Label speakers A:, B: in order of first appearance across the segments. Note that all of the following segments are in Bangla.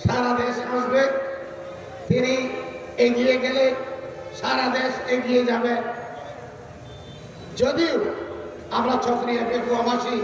A: সারা দেশ আসবে, তিনি এগিয়ে গেলে সারা দেশ এগিয়ে যাবে। যদিও আমরা চকরিয়া পেকুয়াবাসী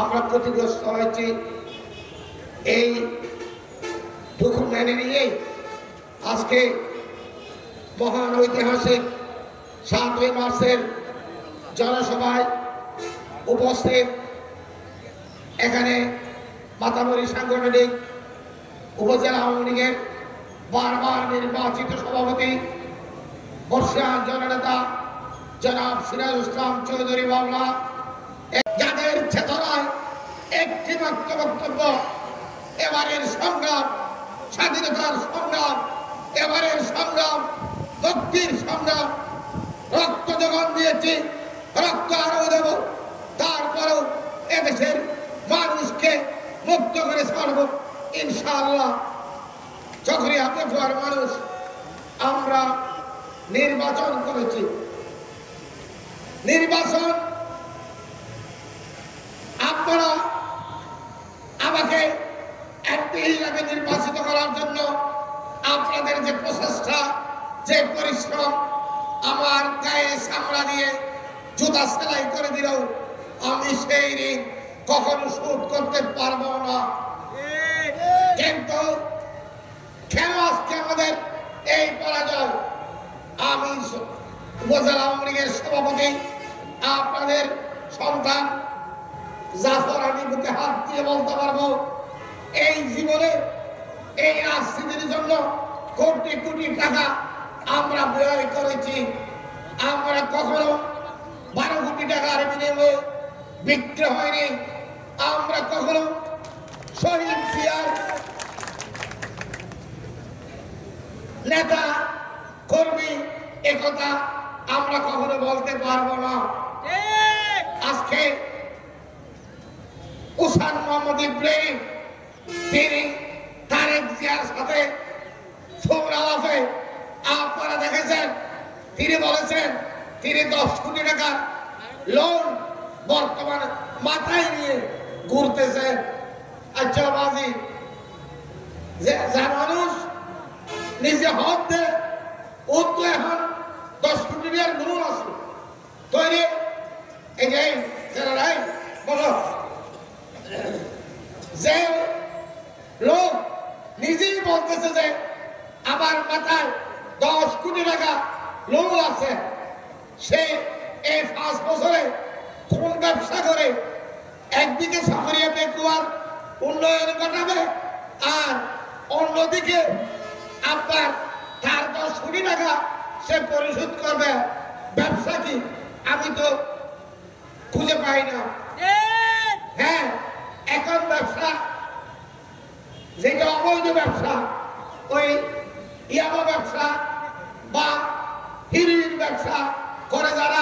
A: আমরা ক্ষতিগ্রস্ত হয়েছি, এই দুঃখ মেনে নিয়েই আজকে মহান ঐতিহাসিক 7ই মার্চের জনসভায় উপস্থিত এখানে মাতামরি সাংগঠনিক উপজেলা আওয়ামী লীগের বারবার নির্বাচিত সভাপতি বর্ষিয়ান জননেতা জনাব সিরাজুল ইসলাম চৌধুরী বাবলা, যাদের চেতনায় একটি মাত্র বক্তব্য, এবারের সংগ্রাম স্বাধীনতার সংগ্রাম, এবারের সংগ্রাম মুক্তির সংগ্রাম। রক্ত যখন দিয়েছি, রক্ত আরো দেব, তারপরেও এদেশের মানুষকে মুক্ত করে ছাড়ব ইনশাআল্লাহ। চকরিয়া পেকুয়ার মানুষ আমরা নির্বাচন করেছি। নির্বাচন আপনারা আমাকে একটি হিসাবে নির্বাচিত করার জন্য আপনাদের যে প্রচেষ্টা, যে পরিশ্রম, আমার গায়ে চামড়া দিয়ে জুতা সেলাই করে দিলেও আমি সেই ঋণ কখনো শোধ করতে পারবো না। কিন্তু কেন আজকে আমাদের এই পরাজয়? আমি উপজেলা আওয়ামী লীগের সভাপতি, আপনাদের সন্তান জাফর, আমি বুকে হাত দিয়ে বলতে পারবো এই জীবনে এই রাজনীতির জন্য কোটি কোটি টাকা আমরা ব্যয় করেছি। আমরা কখনো 12 কোটি টাকার বিনিময়ে বিক্রি হয়নি। আমরা কখনো শহীদ জিয়ার নেতা কর্মী একথা আমরা কখনো বলতে পারবো না। আজকে উসান মোহাম্মদ ইব্রাহিম তিনি তারেক জিয়ার সাথে ফোন আলাপে আপনারা দেখেছেন, তিনি বলেছেন তিনি 10 কোটি টাকা লোন বর্তমানে মাথায় নিয়ে ঘুরতেছেন। আচ্ছা বাজি, যে মানুষ নিজে হক দেয়, ও তো এখন 10 কোটি টাকার লোন আছে তৈরি। এই যে বলো, যে লোক নিজেই বলতেছে যে আমার মাথায় 10 কোটি টাকা লোন আছে, সে এই 5 বছরে কোন ব্যবসা করে একদিকে চকরিয়া পেকুয়ার উন্নয়ন ঘটাবে আর অন্যদিকে আপনার তার 10 কোটি টাকা সে পরিশোধ করবে? ব্যবসা কি? আমি তো খুঁজে পাই না। হ্যাঁ, এখন ব্যবসা যেটা অবৈধ ব্যবসা, ওই ইয়াবা ব্যবসা বা হিরোইন ব্যবসা করে যারা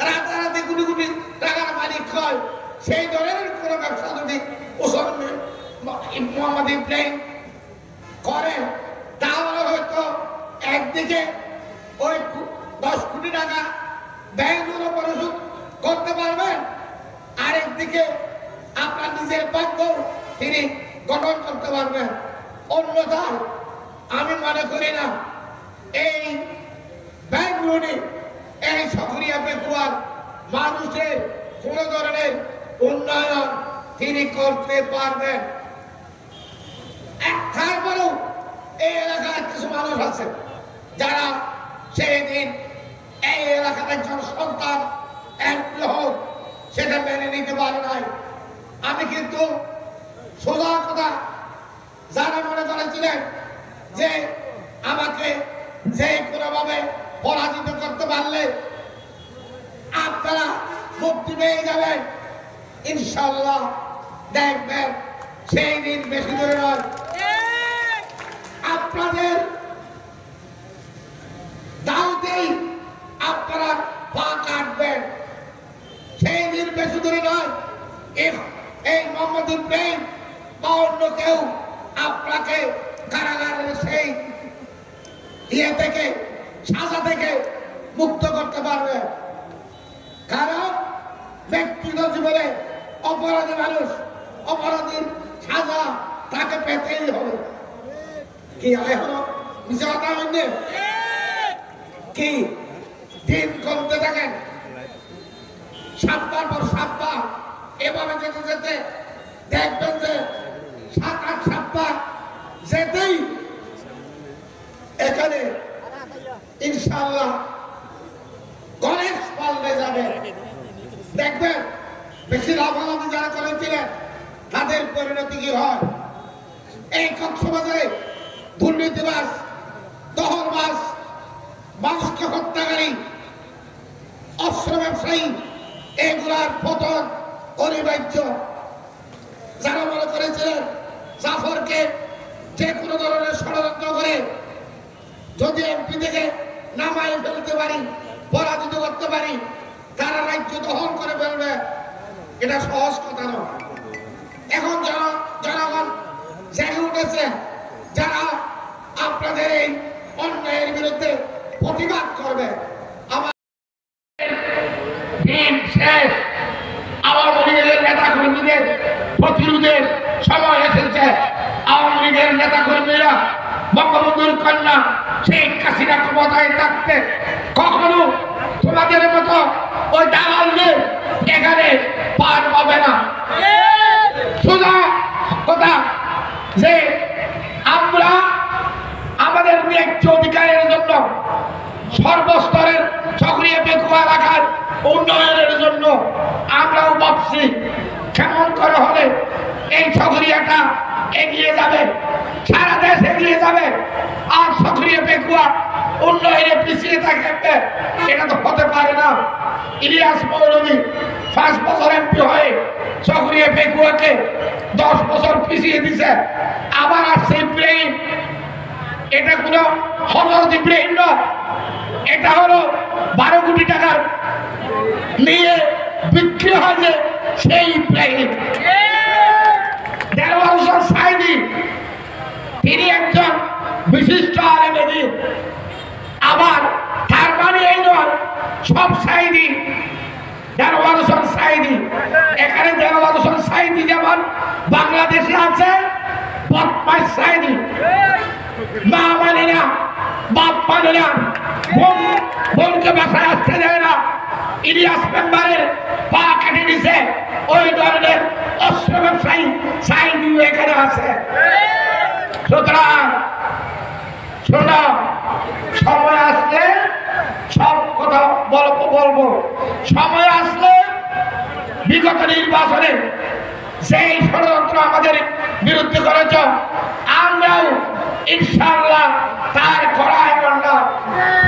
A: রাতারাতি কোটি কোটি টাকার মালিক হয়, সেই ধরনের কোনো ব্যবসা যদি মোহাম্মদ ইব্রাহিম করে, তাহলে হয়তো একদিকে ওই 10 কোটি টাকা ব্যাংকগুলো পরিশোধ করতে পারবেন, আরেকদিকে আপনার নিজের ভাগ্য তিনি গঠন করতে পারবেন। অন্যথায় আমি মনে করি না এই ব্যাংকগুলি এই চকরিয়া পেকুয়ার মানুষের কোন ধরনের উন্নয়ন তিনি করতে পারবেন। তারপরেও এই এলাকার কিছু মানুষ আছে যারা সেই দিন এই এলাকার একজন সন্তান এমপি হোক সেটা মেনে নিতে পারে নাই। আমি কিন্তু সোজা কথা, যারা মনে করেছিলেন যে আমাকে যে কোনোভাবে পরাজিত করতে পারলে আপনারা মুক্তি পেয়ে যাবেন, ইনশাআল্লাহ দেখবেন সেই দিন বেশি দূরে নয়। আপনাদের দাওতেই আপনারা পা কাটবেন, সেই দিন বেশি দূরে নয়। এই মোহাম্মদ ইব্রাহিম বা অন্য কেউ আপনাকে কারাগারের সেই ইয়ে থেকে, সাজা থেকে মুক্ত করতে পারবে। কারণ ব্যক্তিগত জীবনে অপরাধী মানুষ, অপরাধীর সাজা তাকে পেতেই হবে। কি এখনো মিশে কথা হইনি কি দিন কমতে থাকেন সাতটার পর সাতটা এভাবে যেতে যেতে দেখবেন যে 7-8 সপ্তাহ যেতেই এখানে ইনশাআল্লাহ গণেশ পাল্টে যাবে দেখবেন বেশি লাভালাভি যারা করেছিলেন তাদের পরিণতি কি হয় এই কক্সবাজারে দুর্নীতিবাজ দখলবাজ মানুষকে হত্যাকারী অস্ত্র ব্যবসায়ী এগুলার পতন অনিবার্য যারা মনে করেছিলেন জাফরকে যে কোনো ধরনের ষড়যন্ত্র করে যদি এমপি থেকে নামাই ফেলতে পারি পরাজিত করতে পারি তারা রাজ্য দখল করে ফেলবে এটা সহজ কথা নয় এখন জনগণ জেগে উঠেছে যারা আপনাদের এই অন্যায়ের বিরুদ্ধে প্রতিবাদ করবে আমার দিন শেষ আওয়ামী লীগের নেতা কর্মীদের প্রতিরোধের সময় এসেছে আওয়ামী লীগের নেতা কর্মীরা বঙ্গবন্ধুর কন্যা শেখ হাসিনা ক্ষমতায় থাকতে কখনো তোমাদের মতো ওই দালালদের এখানে পার পাবে না সোজা কথা যে আমরা আমাদের ন্যায্য অধিকারের জন্য সর্বস্তরের চক্রিয় বেকুয়া এলাকার উন্নয়নের জন্য আমরাও ভাবছি কেমন করে হলে এই চক্রিয়াটা এগিয়ে যাবে সারা দেশ এগিয়ে যাবে আর চক্রিয় বেকুয়া উন্নয়নে পিছিয়ে থাকবে এটা তো হতে পারে না ইলিয়াস মৌলভী 5 বছর এমপি হয়ে চক্রিয় বেকুয়াকে 10 বছর পিছিয়ে দিছে আবার আসছে ইব্রাহিম এটা কোনো হজরত ইব্রাহিম নয় এটা হলো 12 কোটি টাকার নিয়ে বিক্রি হয়েছে সেই ইব্রাহিম দেলোয়ার হোসেন সাইদি তিনি একজন বিশিষ্ট আলেম দ্বীন আবার তার মানে এই নয় সব সাইদি দেলোয়ার হোসেন সাইদি এখানে দেলোয়ার হোসেন সাইদি যেমন বাংলাদেশে আছে বদমাশ সাইদি মা মানে না বাপ মানে না বোনকে বাসায় আসতে দেয় না ইলিয়াস মেম্বারের পা কেটে দিছে ওই ধরনের অস্ত্র ব্যবসায়ী সাইদি এখানে আছে সুতরাং শোনো সময় আসলে সব কথা বলবো সময় আসলে বিগত নির্বাচনে সেই ষড়যন্ত্র আমাদের বিরুদ্ধে করেছ আমরাও ইনশাআল্লাহ তার কড়াই গন্ডা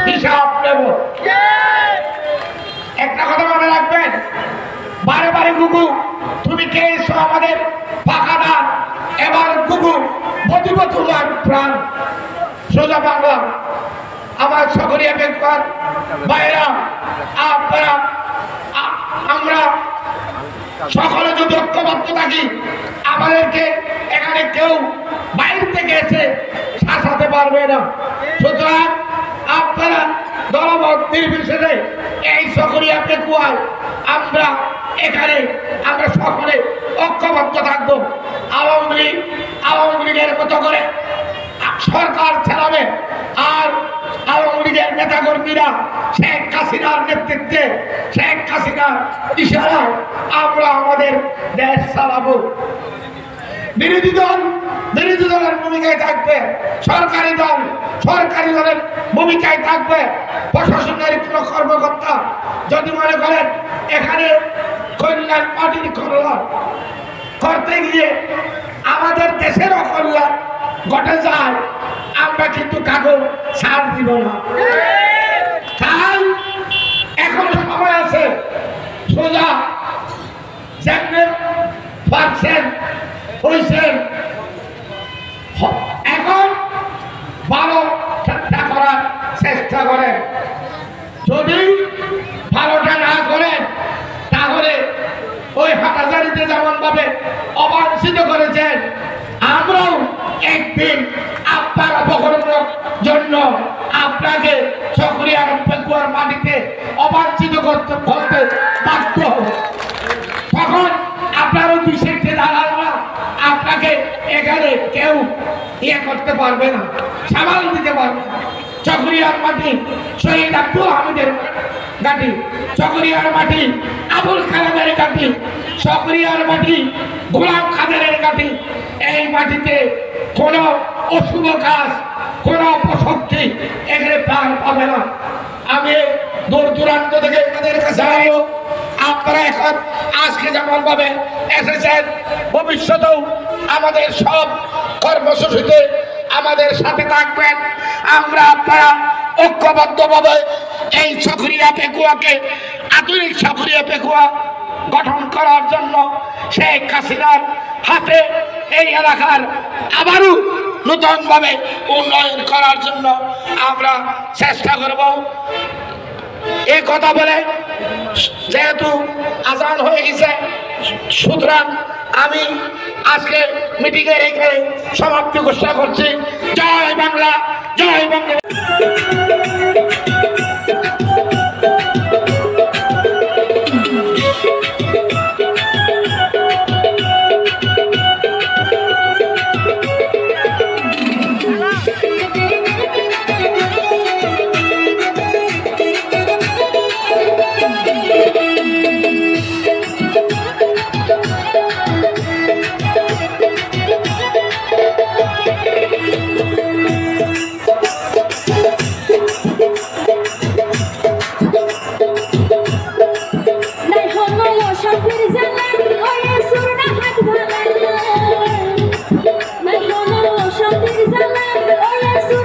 A: হিসাব নেব একটা কথা মনে রাখবেন বারে বারে গুগু তুমি কে এসো আমাদের ফাঁকা দান এবার গুগু বদিব তোমার প্রাণ সোজা বাংলা আমার সকরিয়া বেকার বাইরা আপনারা আমরা সকলে যদি ঐক্যবদ্ধ থাকি আমাদেরকে এখানে কেউ বাইরে থেকে এসে শাসাতে পারবে না সুতরাং আপনারা দলমত নির্বিশেষে এই সকরিয়া বেকুয়ায় আমরা এখানে আমরা সকলে ঐক্যবদ্ধ থাকবো আওয়ামী লীগের মতো করে সরকার চালাবে আর আওয়ামী লীগের নেতা কর্মীরা শেখ হাসিনার নেতৃত্বে শেখ হাসিনার ইশারায় আমরা আমাদের দেশ চালাবো বিরোধী দলের ভূমিকায় থাকবে সরকারি দলের ভূমিকায় থাকবে প্রশাসনের কোন কর্মকর্তা যদি মনে করেন এখানে কল্যাণ পার্টির কল্যাণ করতে গিয়ে আমাদের দেশের অকল্যাণ ঘটে যায় আমরা কিন্তু কাগজ ছাড় দিব না তাই এখনো সময় আছে সোজা যেমন পারছেন হয়েছেন এখন ভালো চেষ্টা করার চেষ্টা করেন যদি ভালোটা না করেন তাহলে ওই হাটাজারিতে যেমন ভাবে অবাঞ্ছিত করেছেন আমরাও একদিন আপনার অপকর্মের জন্য আপনাকে চকরিয়ার বেকুয়ার মাটিতে অবাঞ্ছিত করতে বাধ্য তখন আপনারও দুই সেক্টে দাঁড়াল না আপনাকে এখানে কেউ ইয়ে করতে পারবে না, সামাল দিতে পারবে না। চকরিয়ার মাটি শহীদ আব্দুল হামিদের ঘাঁটি, চকরিয়ার মাটি আবুল কালামের ঘাঁটি, চকরিয়ার মাটি গোলাম কাদেরের ঘাঁটি। এই মাটিতে কোনো অশুভ কাজ, কোনো অপশক্তি এখানে প্রাণ পাবে না। আমি দূর দূরান্ত থেকে তাদের কাছে আইও, আপনারা এখন আজকে যেমন ভাবে এসেছেন, ভবিষ্যতেও আমাদের সব কর্মসূচিতে আমাদের সাথে থাকবেন। আমরা আপনারা ঐক্যবদ্ধভাবে এই চকরিয়া পেকুয়াকে আধুনিক চকরিয়া পেকুয়া গঠন করার জন্য শেখ হাসিনার হাতে এই এলাকার আবারও নতুনভাবে উন্নয়ন করার জন্য আমরা চেষ্টা করব। এই কথা বলে যেহেতু আজান হয়ে গেছে, সুতরাং আমি আজকে মিটিংয়ের এখানে সমাপ্তি ঘোষণা করছি। জয় বাংলা, জয় বাংলা।
B: Yes,